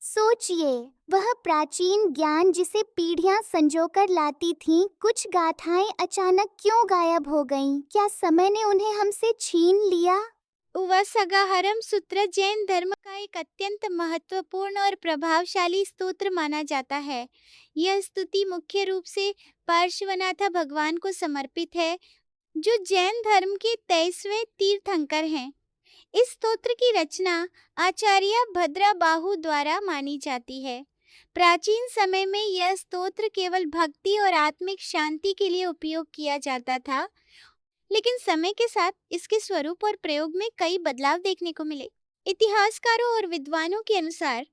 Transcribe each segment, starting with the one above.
सोचिए, वह प्राचीन ज्ञान जिसे पीढ़ियां संजोकर लाती थीं, कुछ गाथाएं अचानक क्यों गायब हो गईं? क्या समय ने उन्हें हमसे छीन लिया? उवासगाहरम सूत्र जैन धर्म का एक अत्यंत महत्वपूर्ण और प्रभावशाली स्तोत्र माना जाता है। यह स्तुति मुख्य रूप से पार्श्वनाथ भगवान को समर्पित है, जो जैन धर्म के 23वें तीर्थंकर हैं। इस स्तोत्र की रचना आचार्य भद्राबाहु द्वारा मानी जाती है। प्राचीन समय में यह स्तोत्र केवल भक्ति और आत्मिक शांति के लिए उपयोग किया जाता था, लेकिन समय के साथ इसके स्वरूप और प्रयोग में कई बदलाव देखने को मिले। इतिहासकारों और विद्वानों के अनुसार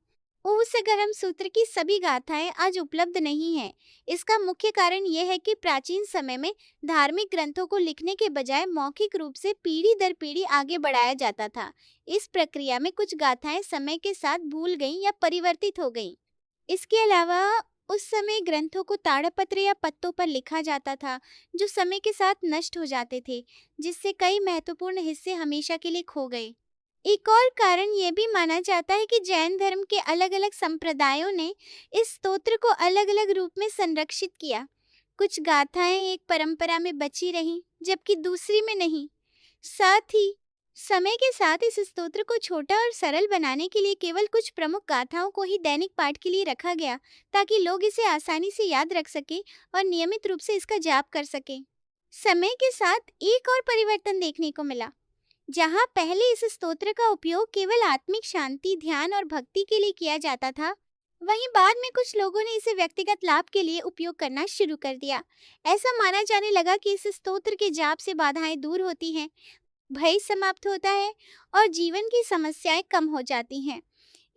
ऊसगरम सूत्र की सभी गाथाएं आज उपलब्ध नहीं हैं। इसका मुख्य कारण यह है कि प्राचीन समय में धार्मिक ग्रंथों को लिखने के बजाय मौखिक रूप से पीढ़ी दर पीढ़ी आगे बढ़ाया जाता था। इस प्रक्रिया में कुछ गाथाएं समय के साथ भूल गईं या परिवर्तित हो गईं। इसके अलावा उस समय ग्रंथों को ताड़पत्र या पत्तों पर लिखा जाता था, जो समय के साथ नष्ट हो जाते थे, जिससे कई महत्वपूर्ण हिस्से हमेशा के लिए खो गए। एक और कारण यह भी माना जाता है कि जैन धर्म के अलग अलग संप्रदायों ने इस स्तोत्र को अलग अलग रूप में संरक्षित किया। कुछ गाथाएं एक परंपरा में बची रहीं, जबकि दूसरी में नहीं। साथ ही समय के साथ इस स्तोत्र को छोटा और सरल बनाने के लिए केवल कुछ प्रमुख गाथाओं को ही दैनिक पाठ के लिए रखा गया, ताकि लोग इसे आसानी से याद रख सकें और नियमित रूप से इसका जाप कर सकें। समय के साथ एक और परिवर्तन देखने को मिला। जहाँ पहले इस स्तोत्र का उपयोग केवल आत्मिक शांति, ध्यान और भक्ति के लिए किया जाता था, वहीं बाद में कुछ लोगों ने इसे व्यक्तिगत लाभ के लिए उपयोग करना शुरू कर दिया। ऐसा माना जाने लगा कि इस स्तोत्र के जाप से बाधाएं दूर होती हैं, भय समाप्त होता है और जीवन की समस्याएं कम हो जाती हैं।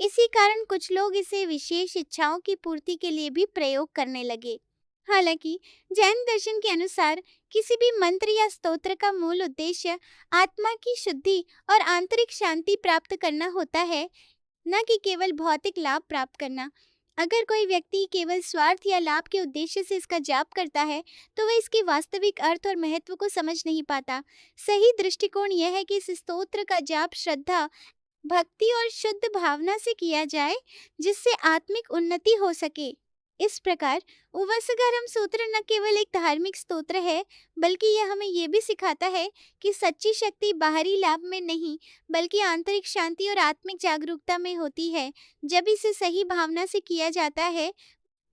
इसी कारण कुछ लोग इसे विशेष इच्छाओं की पूर्ति के लिए भी प्रयोग करने लगे। हालांकि जैन दर्शन के अनुसार किसी भी मंत्र या स्तोत्र का मूल उद्देश्य आत्मा की शुद्धि और आंतरिक शांति प्राप्त करना होता है, न कि केवल भौतिक लाभ प्राप्त करना। अगर कोई व्यक्ति केवल स्वार्थ या लाभ के उद्देश्य से इसका जाप करता है, तो वह इसके वास्तविक अर्थ और महत्व को समझ नहीं पाता। सही दृष्टिकोण यह है कि इस स्तोत्र का जाप श्रद्धा, भक्ति और शुद्ध भावना से किया जाए, जिससे आत्मिक उन्नति हो सके। इस प्रकार उवसगरम सूत्र न केवल एक धार्मिक स्तोत्र है, बल्कि यह हमें यह भी सिखाता है कि सच्ची शक्ति बाहरी लाभ में नहीं, बल्कि आंतरिक शांति और आत्मिक जागरूकता में होती है। जब इसे सही भावना से किया जाता है,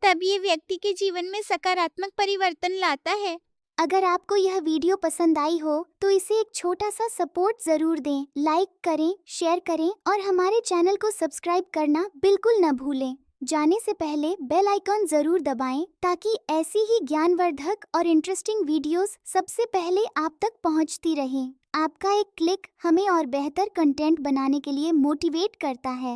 तब ये व्यक्ति के जीवन में सकारात्मक परिवर्तन लाता है। अगर आपको यह वीडियो पसंद आई हो तो इसे एक छोटा सा सपोर्ट जरूर दें। लाइक करें, शेयर करें और हमारे चैनल को सब्सक्राइब करना बिल्कुल न भूलें। जाने से पहले बेल आइकॉन जरूर दबाएं, ताकि ऐसी ही ज्ञानवर्धक और इंटरेस्टिंग वीडियोस सबसे पहले आप तक पहुंचती रहें। आपका एक क्लिक हमें और बेहतर कंटेंट बनाने के लिए मोटिवेट करता है।